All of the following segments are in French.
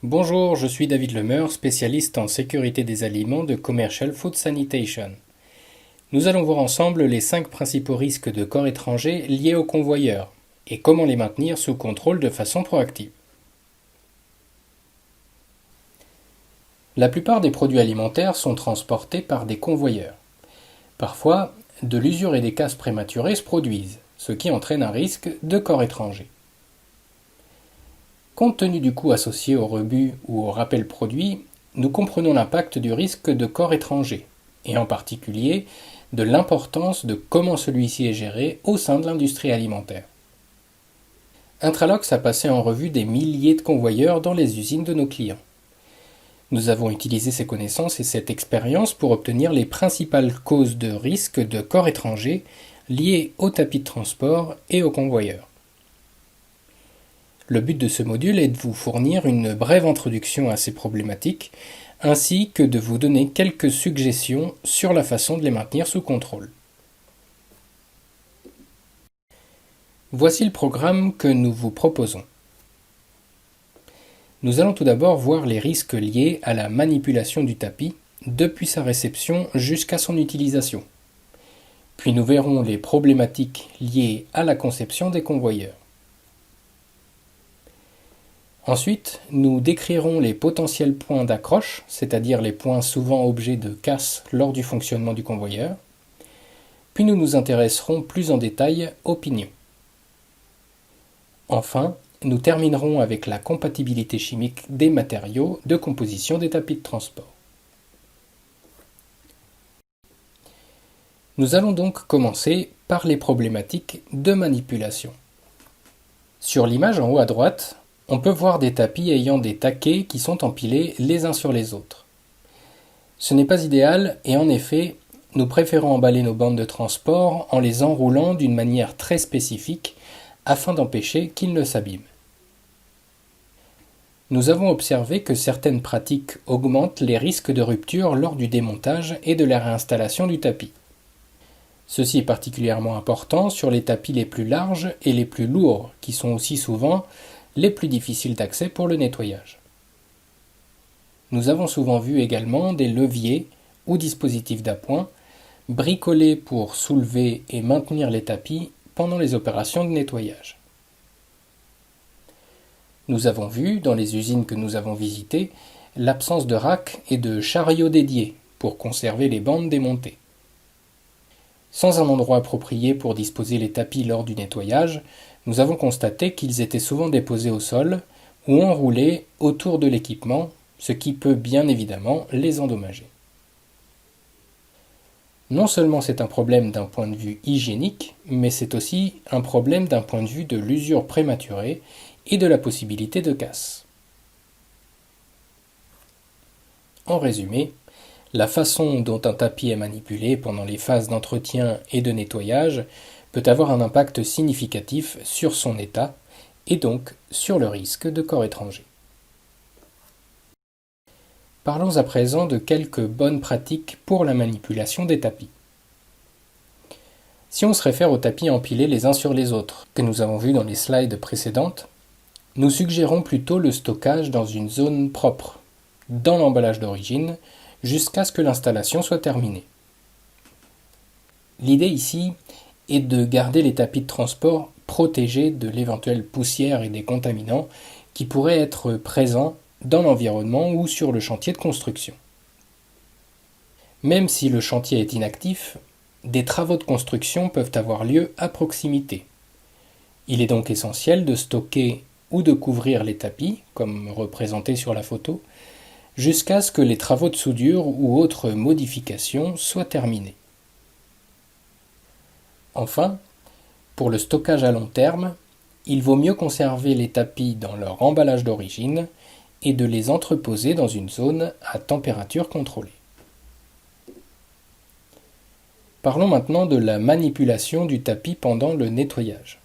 Bonjour, je suis David Lemeur, spécialiste en sécurité des aliments de Commercial Food Sanitation. Nous allons voir ensemble les 5 principaux risques de corps étrangers liés aux convoyeurs et comment les maintenir sous contrôle de façon proactive. La plupart des produits alimentaires sont transportés par des convoyeurs. Parfois, de l'usure et des casses prématurées se produisent, ce qui entraîne un risque de corps étranger. Compte tenu du coût associé au rebut ou au rappel produit, nous comprenons l'impact du risque de corps étranger, et en particulier de l'importance de comment celui-ci est géré au sein de l'industrie alimentaire. Intralox a passé en revue des milliers de convoyeurs dans les usines de nos clients. Nous avons utilisé ces connaissances et cette expérience pour obtenir les principales causes de risque de corps étranger liées aux tapis de transport et aux convoyeurs. Le but de ce module est de vous fournir une brève introduction à ces problématiques, ainsi que de vous donner quelques suggestions sur la façon de les maintenir sous contrôle. Voici le programme que nous vous proposons. Nous allons tout d'abord voir les risques liés à la manipulation du tapis depuis sa réception jusqu'à son utilisation. Puis nous verrons les problématiques liées à la conception des convoyeurs. Ensuite, nous décrirons les potentiels points d'accroche, c'est-à-dire les points souvent objets de casse lors du fonctionnement du convoyeur. Puis nous nous intéresserons plus en détail aux pignons. Enfin, nous terminerons avec la compatibilité chimique des matériaux de composition des tapis de transport. Nous allons donc commencer par les problématiques de manipulation. Sur l'image en haut à droite, on peut voir des tapis ayant des taquets qui sont empilés les uns sur les autres. Ce n'est pas idéal et en effet, nous préférons emballer nos bandes de transport en les enroulant d'une manière très spécifique afin d'empêcher qu'ils ne s'abîment. Nous avons observé que certaines pratiques augmentent les risques de rupture lors du démontage et de la réinstallation du tapis. Ceci est particulièrement important sur les tapis les plus larges et les plus lourds, qui sont aussi souvent les plus difficiles d'accès pour le nettoyage. Nous avons souvent vu également des leviers ou dispositifs d'appoint bricolés pour soulever et maintenir les tapis pendant les opérations de nettoyage. Nous avons vu, dans les usines que nous avons visitées, l'absence de racks et de chariots dédiés pour conserver les bandes démontées. Sans un endroit approprié pour disposer les tapis lors du nettoyage, nous avons constaté qu'ils étaient souvent déposés au sol ou enroulés autour de l'équipement, ce qui peut bien évidemment les endommager. Non seulement c'est un problème d'un point de vue hygiénique, mais c'est aussi un problème d'un point de vue de l'usure prématurée et de la possibilité de casse. En résumé, la façon dont un tapis est manipulé pendant les phases d'entretien et de nettoyage peut avoir un impact significatif sur son état et donc sur le risque de corps étranger. Parlons à présent de quelques bonnes pratiques pour la manipulation des tapis. Si on se réfère aux tapis empilés les uns sur les autres, que nous avons vus dans les slides précédentes, nous suggérons plutôt le stockage dans une zone propre, dans l'emballage d'origine, jusqu'à ce que l'installation soit terminée. L'idée ici est de garder les tapis de transport protégés de l'éventuelle poussière et des contaminants qui pourraient être présents dans l'environnement ou sur le chantier de construction. Même si le chantier est inactif, des travaux de construction peuvent avoir lieu à proximité. Il est donc essentiel de stocker ou de couvrir les tapis, comme représenté sur la photo, jusqu'à ce que les travaux de soudure ou autres modifications soient terminés. Enfin, pour le stockage à long terme, il vaut mieux conserver les tapis dans leur emballage d'origine et de les entreposer dans une zone à température contrôlée. Parlons maintenant de la manipulation du tapis pendant le nettoyage.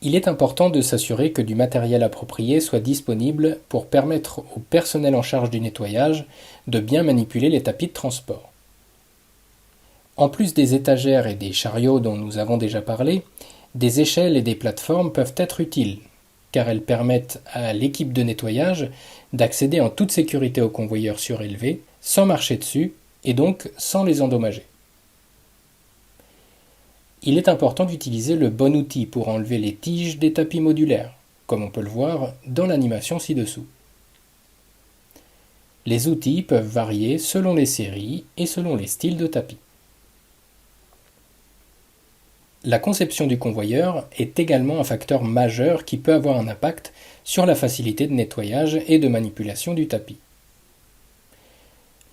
Il est important de s'assurer que du matériel approprié soit disponible pour permettre au personnel en charge du nettoyage de bien manipuler les tapis de transport. En plus des étagères et des chariots dont nous avons déjà parlé, des échelles et des plateformes peuvent être utiles. car elles permettent à l'équipe de nettoyage d'accéder en toute sécurité aux convoyeurs surélevés, sans marcher dessus, et donc sans les endommager. Il est important d'utiliser le bon outil pour enlever les tiges des tapis modulaires, comme on peut le voir dans l'animation ci-dessous. Les outils peuvent varier selon les séries et selon les styles de tapis. La conception du convoyeur est également un facteur majeur qui peut avoir un impact sur la facilité de nettoyage et de manipulation du tapis.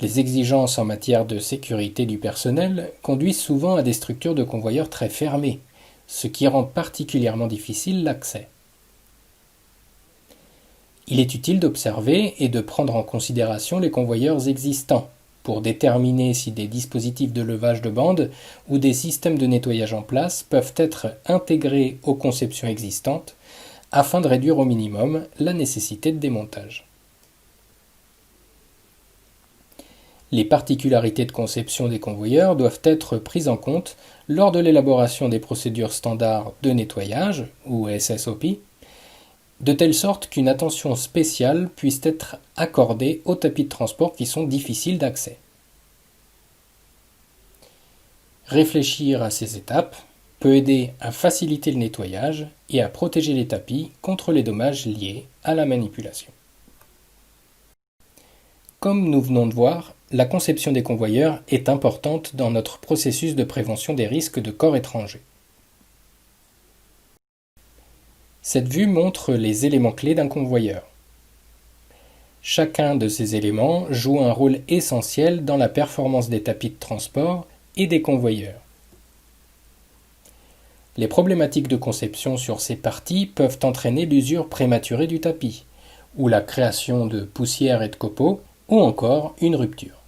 Les exigences en matière de sécurité du personnel conduisent souvent à des structures de convoyeurs très fermées, ce qui rend particulièrement difficile l'accès. Il est utile d'observer et de prendre en considération les convoyeurs existants pour déterminer si des dispositifs de levage de bande ou des systèmes de nettoyage en place peuvent être intégrés aux conceptions existantes afin de réduire au minimum la nécessité de démontage. Les particularités de conception des convoyeurs doivent être prises en compte lors de l'élaboration des procédures standards de nettoyage, ou SSOP, de telle sorte qu'une attention spéciale puisse être accordée aux tapis de transport qui sont difficiles d'accès. Réfléchir à ces étapes peut aider à faciliter le nettoyage et à protéger les tapis contre les dommages liés à la manipulation. Comme nous venons de voir, la conception des convoyeurs est importante dans notre processus de prévention des risques de corps étrangers. Cette vue montre les éléments clés d'un convoyeur. Chacun de ces éléments joue un rôle essentiel dans la performance des tapis de transport et des convoyeurs. Les problématiques de conception sur ces parties peuvent entraîner l'usure prématurée du tapis, ou la création de poussière et de copeaux, ou encore une rupture.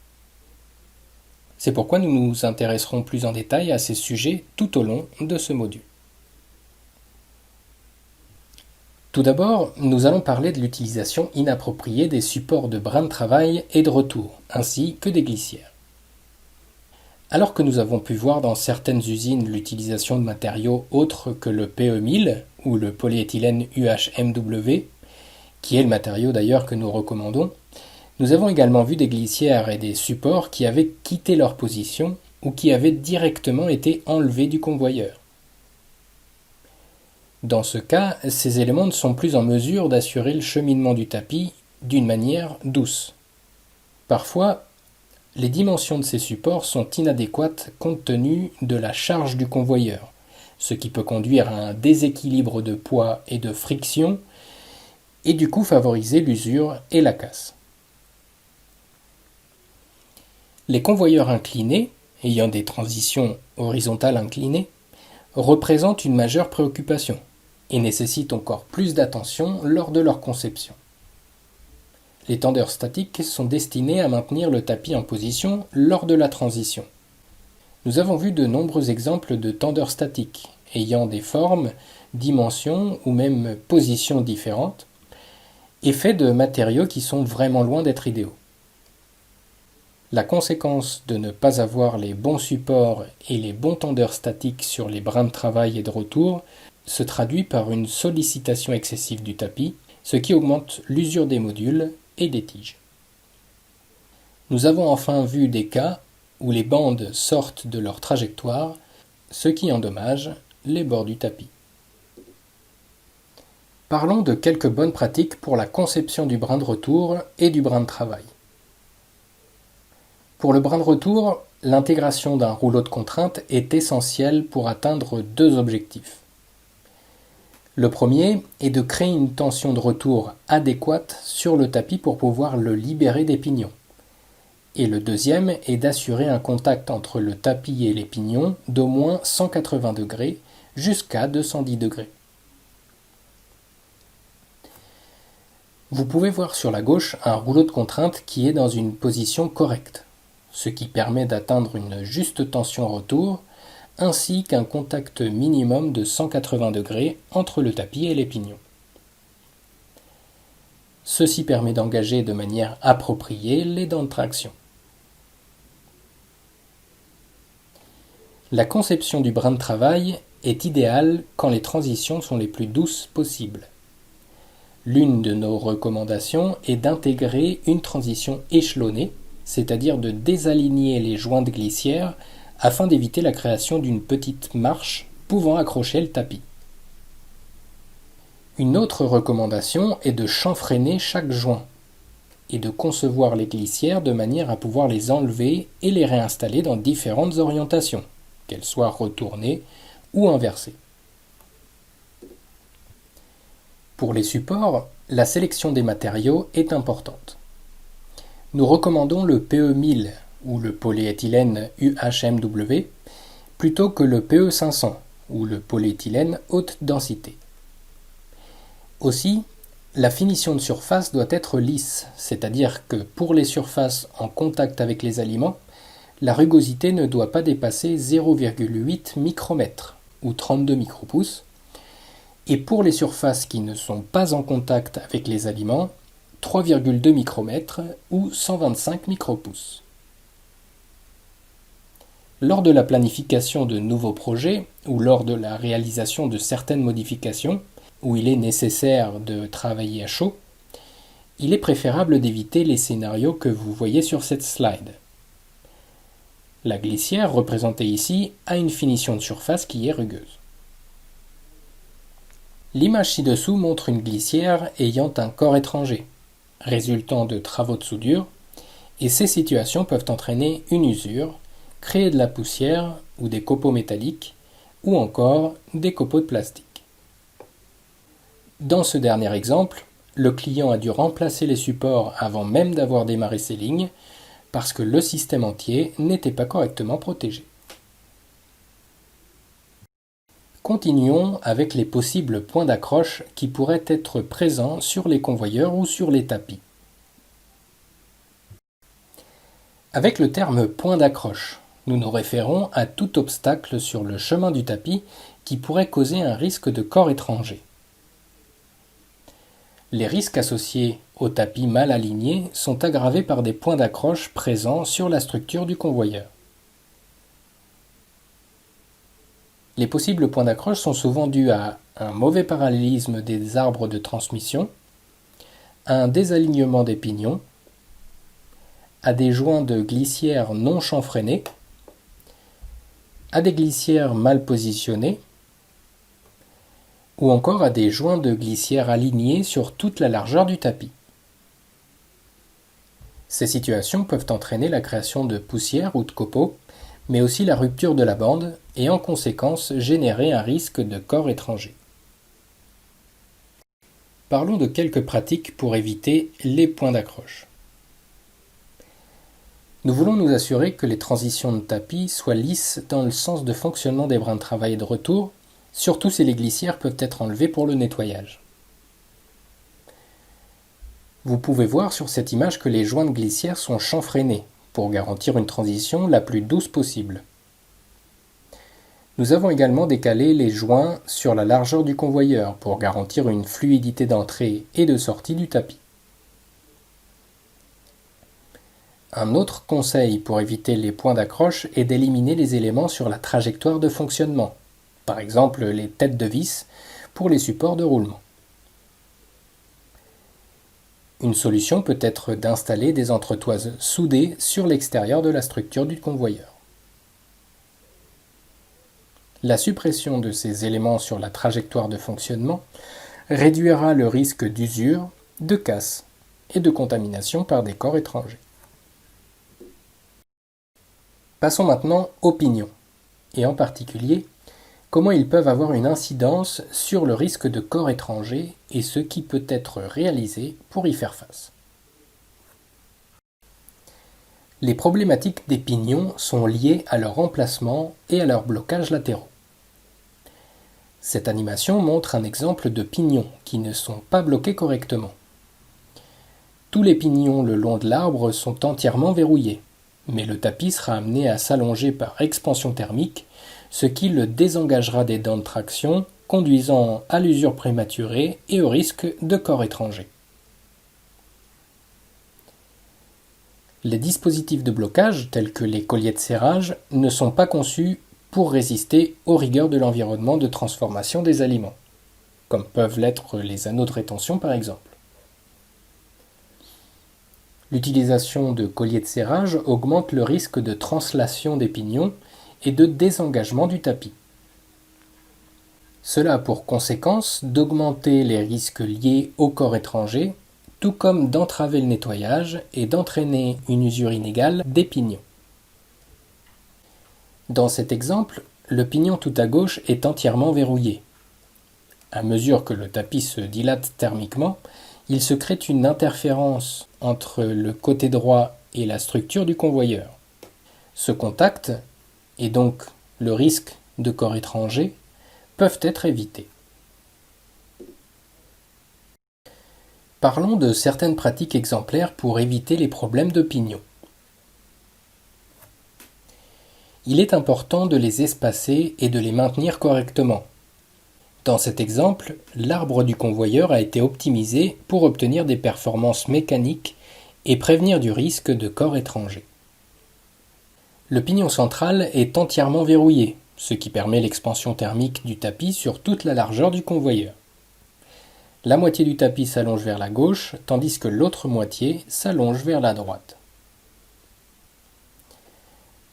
C'est pourquoi nous nous intéresserons plus en détail à ces sujets tout au long de ce module. Tout d'abord, nous allons parler de l'utilisation inappropriée des supports de brin de travail et de retour, ainsi que des glissières. Alors que nous avons pu voir dans certaines usines l'utilisation de matériaux autres que le PE1000 ou le polyéthylène UHMW, qui est le matériau d'ailleurs que nous recommandons, nous avons également vu des glissières et des supports qui avaient quitté leur position ou qui avaient directement été enlevés du convoyeur. Dans ce cas, ces éléments ne sont plus en mesure d'assurer le cheminement du tapis d'une manière douce. Parfois, les dimensions de ces supports sont inadéquates compte tenu de la charge du convoyeur, ce qui peut conduire à un déséquilibre de poids et de friction et du coup favoriser l'usure et la casse. Les convoyeurs inclinés, ayant des transitions horizontales inclinées, représentent une majeure préoccupation et nécessitent encore plus d'attention lors de leur conception. Les tendeurs statiques sont destinés à maintenir le tapis en position lors de la transition. Nous avons vu de nombreux exemples de tendeurs statiques, ayant des formes, dimensions ou même positions différentes, et faits de matériaux qui sont vraiment loin d'être idéaux. La conséquence de ne pas avoir les bons supports et les bons tendeurs statiques sur les brins de travail et de retour se traduit par une sollicitation excessive du tapis, ce qui augmente l'usure des modules et des tiges. Nous avons enfin vu des cas où les bandes sortent de leur trajectoire, ce qui endommage les bords du tapis. Parlons de quelques bonnes pratiques pour la conception du brin de retour et du brin de travail. Pour le brin de retour, l'intégration d'un rouleau de contrainte est essentielle pour atteindre deux objectifs. Le premier est de créer une tension de retour adéquate sur le tapis pour pouvoir le libérer des pignons. Et le deuxième est d'assurer un contact entre le tapis et les pignons d'au moins 180 degrés jusqu'à 210 degrés. Vous pouvez voir sur la gauche un rouleau de contrainte qui est dans une position correcte, ce qui permet d'atteindre une juste tension retour, ainsi qu'un contact minimum de 180 degrés entre le tapis et les pignons. Ceci permet d'engager de manière appropriée les dents de traction. La conception du brin de travail est idéale quand les transitions sont les plus douces possibles. L'une de nos recommandations est d'intégrer une transition échelonnée, c'est-à-dire de désaligner les joints de glissière afin d'éviter la création d'une petite marche pouvant accrocher le tapis. Une autre recommandation est de chanfreiner chaque joint et de concevoir les glissières de manière à pouvoir les enlever et les réinstaller dans différentes orientations, qu'elles soient retournées ou inversées. Pour les supports, la sélection des matériaux est importante. Nous recommandons le PE1000 ou le polyéthylène UHMW plutôt que le PE500 ou le polyéthylène haute densité. Aussi, la finition de surface doit être lisse, c'est-à-dire que pour les surfaces en contact avec les aliments, la rugosité ne doit pas dépasser 0,8 micromètres ou 32 micropouces, et pour les surfaces qui ne sont pas en contact avec les aliments, 3,2 micromètres ou 125 micropouces. Lors de la planification de nouveaux projets ou lors de la réalisation de certaines modifications, où il est nécessaire de travailler à chaud, il est préférable d'éviter les scénarios que vous voyez sur cette slide. La glissière, représentée ici, a une finition de surface qui est rugueuse. L'image ci-dessous montre une glissière ayant un corps étranger, résultant de travaux de soudure, et ces situations peuvent entraîner une usure, créer de la poussière ou des copeaux métalliques, ou encore des copeaux de plastique. Dans ce dernier exemple, le client a dû remplacer les supports avant même d'avoir démarré ses lignes, parce que le système entier n'était pas correctement protégé. Continuons avec les possibles points d'accroche qui pourraient être présents sur les convoyeurs ou sur les tapis. Avec le terme point d'accroche, nous nous référons à tout obstacle sur le chemin du tapis qui pourrait causer un risque de corps étranger. Les risques associés au tapis mal aligné sont aggravés par des points d'accroche présents sur la structure du convoyeur. Les possibles points d'accroche sont souvent dus à un mauvais parallélisme des arbres de transmission, à un désalignement des pignons, à des joints de glissière non chanfreinés, à des glissières mal positionnées, ou encore à des joints de glissière alignés sur toute la largeur du tapis. Ces situations peuvent entraîner la création de poussière ou de copeaux, mais aussi la rupture de la bande et en conséquence générer un risque de corps étranger. Parlons de quelques pratiques pour éviter les points d'accroche. Nous voulons nous assurer que les transitions de tapis soient lisses dans le sens de fonctionnement des brins de travail et de retour, surtout si les glissières peuvent être enlevées pour le nettoyage. Vous pouvez voir sur cette image que les joints de glissière sont chanfreinés pour garantir une transition la plus douce possible. Nous avons également décalé les joints sur la largeur du convoyeur pour garantir une fluidité d'entrée et de sortie du tapis. Un autre conseil pour éviter les points d'accroche est d'éliminer les éléments sur la trajectoire de fonctionnement, par exemple les têtes de vis pour les supports de roulement. Une solution peut être d'installer des entretoises soudées sur l'extérieur de la structure du convoyeur. La suppression de ces éléments sur la trajectoire de fonctionnement réduira le risque d'usure, de casse et de contamination par des corps étrangers. Passons maintenant aux pignons, et en particulier, comment ils peuvent avoir une incidence sur le risque de corps étranger et ce qui peut être réalisé pour y faire face. Les problématiques des pignons sont liées à leur emplacement et à leurs blocages latéraux. Cette animation montre un exemple de pignons qui ne sont pas bloqués correctement. Tous les pignons le long de l'arbre sont entièrement verrouillés, mais le tapis sera amené à s'allonger par expansion thermique, ce qui le désengagera des dents de traction, conduisant à l'usure prématurée et au risque de corps étranger. Les dispositifs de blocage, tels que les colliers de serrage, ne sont pas conçus pour résister aux rigueurs de l'environnement de transformation des aliments. comme peuvent l'être les anneaux de rétention par exemple. L'utilisation de colliers de serrage augmente le risque de translation des pignons et de désengagement du tapis. Cela a pour conséquence d'augmenter les risques liés au corps étranger, tout comme d'entraver le nettoyage et d'entraîner une usure inégale des pignons. Dans cet exemple, le pignon tout à gauche est entièrement verrouillé. À mesure que le tapis se dilate thermiquement, il se crée une interférence entre le côté droit et la structure du convoyeur. Ce contact, et donc le risque de corps étranger, peuvent être évités. Parlons de certaines pratiques exemplaires pour éviter les problèmes de pignon. Il est important de les espacer et de les maintenir correctement. Dans cet exemple, l'arbre du convoyeur a été optimisé pour obtenir des performances mécaniques et prévenir du risque de corps étranger. Le pignon central est entièrement verrouillé, ce qui permet l'expansion thermique du tapis sur toute la largeur du convoyeur. La moitié du tapis s'allonge vers la gauche, tandis que l'autre moitié s'allonge vers la droite.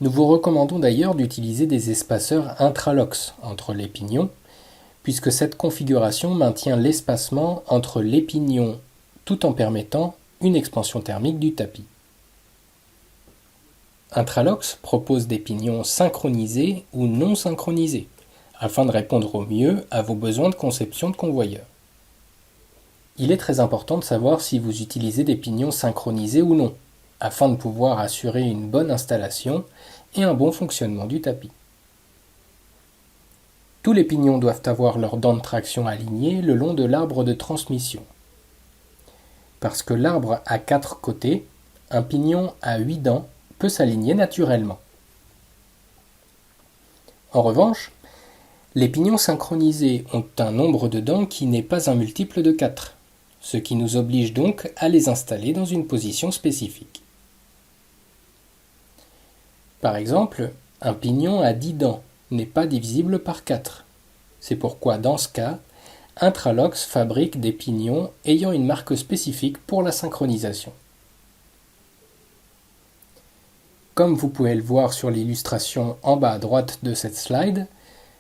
Nous vous recommandons d'ailleurs d'utiliser des espaceurs intralox entre les pignons, puisque cette configuration maintient l'espacement entre les pignons tout en permettant une expansion thermique du tapis. Intralox propose des pignons synchronisés ou non synchronisés, afin de répondre au mieux à vos besoins de conception de convoyeur. Il est très important de savoir si vous utilisez des pignons synchronisés ou non, afin de pouvoir assurer une bonne installation et un bon fonctionnement du tapis. Tous les pignons doivent avoir leurs dents de traction alignées le long de l'arbre de transmission. Parce que l'arbre a 4 côtés, un pignon à 8 dents peut s'aligner naturellement. En revanche, les pignons synchronisés ont un nombre de dents qui n'est pas un multiple de 4, ce qui nous oblige donc à les installer dans une position spécifique. Par exemple, un pignon à 10 dents n'est pas divisible par 4. C'est pourquoi dans ce cas, Intralox fabrique des pignons ayant une marque spécifique pour la synchronisation. Comme vous pouvez le voir sur l'illustration en bas à droite de cette slide,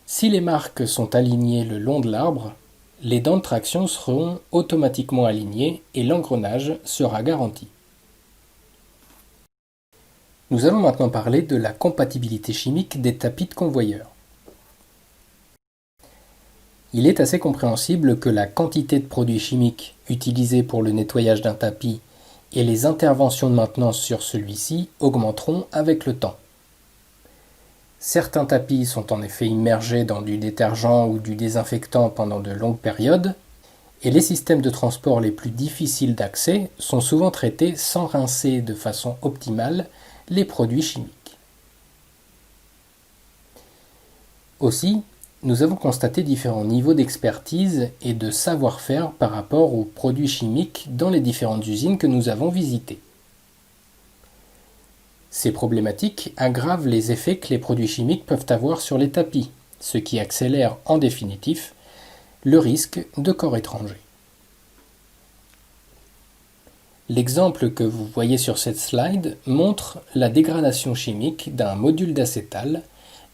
si les marques sont alignées le long de l'arbre, les dents de traction seront automatiquement alignées et l'engrenage sera garanti. Nous allons maintenant parler de la compatibilité chimique des tapis de convoyeur. Il est assez compréhensible que la quantité de produits chimiques utilisés pour le nettoyage d'un tapis et les interventions de maintenance sur celui-ci augmenteront avec le temps. Certains tapis sont en effet immergés dans du détergent ou du désinfectant pendant de longues périodes, et les systèmes de transport les plus difficiles d'accès sont souvent traités sans rincer de façon optimale les produits chimiques. Aussi, nous avons constaté différents niveaux d'expertise et de savoir-faire par rapport aux produits chimiques dans les différentes usines que nous avons visitées. Ces problématiques aggravent les effets que les produits chimiques peuvent avoir sur les tapis, ce qui accélère en définitive le risque de corps étranger. L'exemple que vous voyez sur cette slide montre la dégradation chimique d'un module d'acétal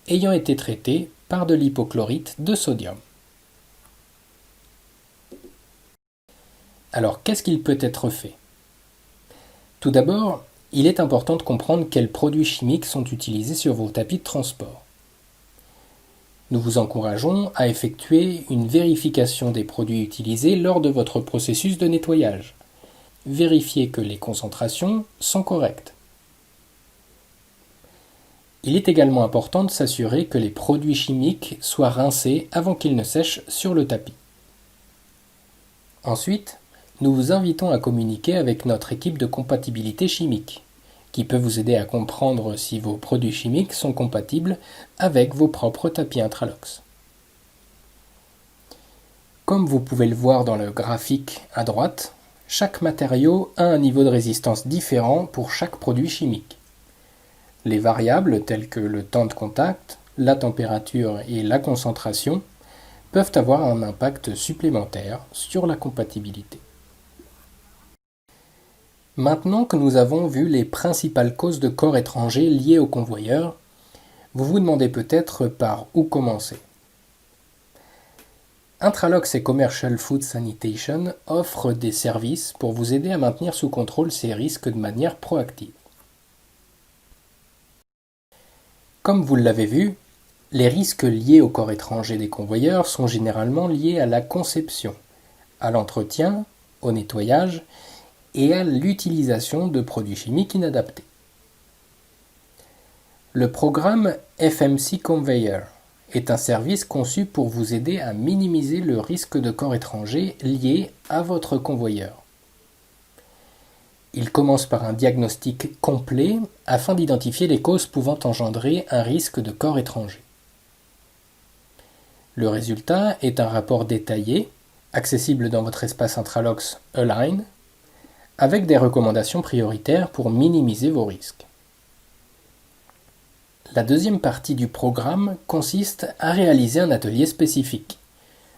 ayant été traité par de l'hypochlorite de sodium. Alors, qu'est-ce qu'il peut être fait? Tout d'abord, il est important de comprendre quels produits chimiques sont utilisés sur vos tapis de transport. Nous vous encourageons à effectuer une vérification des produits utilisés lors de votre processus de nettoyage. Vérifiez que les concentrations sont correctes. Il est également important de s'assurer que les produits chimiques soient rincés avant qu'ils ne sèchent sur le tapis. Ensuite, nous vous invitons à communiquer avec notre équipe de compatibilité chimique, qui peut vous aider à comprendre si vos produits chimiques sont compatibles avec vos propres tapis Intralox. Comme vous pouvez le voir dans le graphique à droite, chaque matériau a un niveau de résistance différent pour chaque produit chimique. Les variables telles que le temps de contact, la température et la concentration peuvent avoir un impact supplémentaire sur la compatibilité. Maintenant que nous avons vu les principales causes de corps étrangers liées aux convoyeurs, vous vous demandez peut-être par où commencer. Intralox et Commercial Food Sanitation offrent des services pour vous aider à maintenir sous contrôle ces risques de manière proactive. Comme vous l'avez vu, les risques liés au corps étranger des convoyeurs sont généralement liés à la conception, à l'entretien, au nettoyage et à l'utilisation de produits chimiques inadaptés. Le programme FMC Conveyor est un service conçu pour vous aider à minimiser le risque de corps étranger lié à votre convoyeur. Il commence par un diagnostic complet afin d'identifier les causes pouvant engendrer un risque de corps étranger. Le résultat est un rapport détaillé, accessible dans votre espace Intralox Align, avec des recommandations prioritaires pour minimiser vos risques. La deuxième partie du programme consiste à réaliser un atelier spécifique,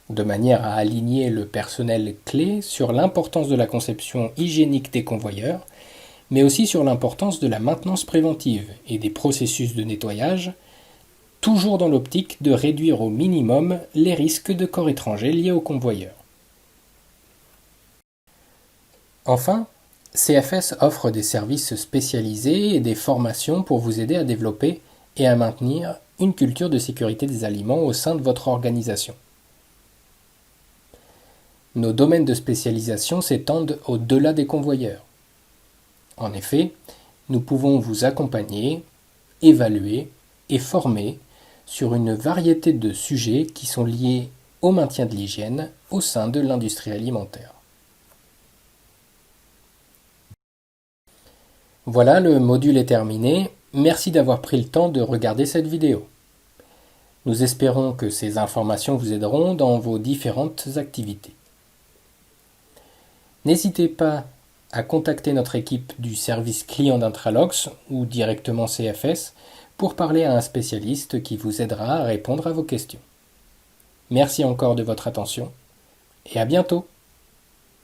de manière à aligner le personnel clé sur l'importance de la conception hygiénique des convoyeurs, mais aussi sur l'importance de la maintenance préventive et des processus de nettoyage, toujours dans l'optique de réduire au minimum les risques de corps étrangers liés aux convoyeurs. Enfin, CFS offre des services spécialisés et des formations pour vous aider à développer et à maintenir une culture de sécurité des aliments au sein de votre organisation. Nos domaines de spécialisation s'étendent au-delà des convoyeurs. En effet, nous pouvons vous accompagner, évaluer et former sur une variété de sujets qui sont liés au maintien de l'hygiène au sein de l'industrie alimentaire. Voilà, le module est terminé. Merci d'avoir pris le temps de regarder cette vidéo. Nous espérons que ces informations vous aideront dans vos différentes activités. N'hésitez pas à contacter notre équipe du service client d'Intralox ou directement CFS pour parler à un spécialiste qui vous aidera à répondre à vos questions. Merci encore de votre attention et à bientôt.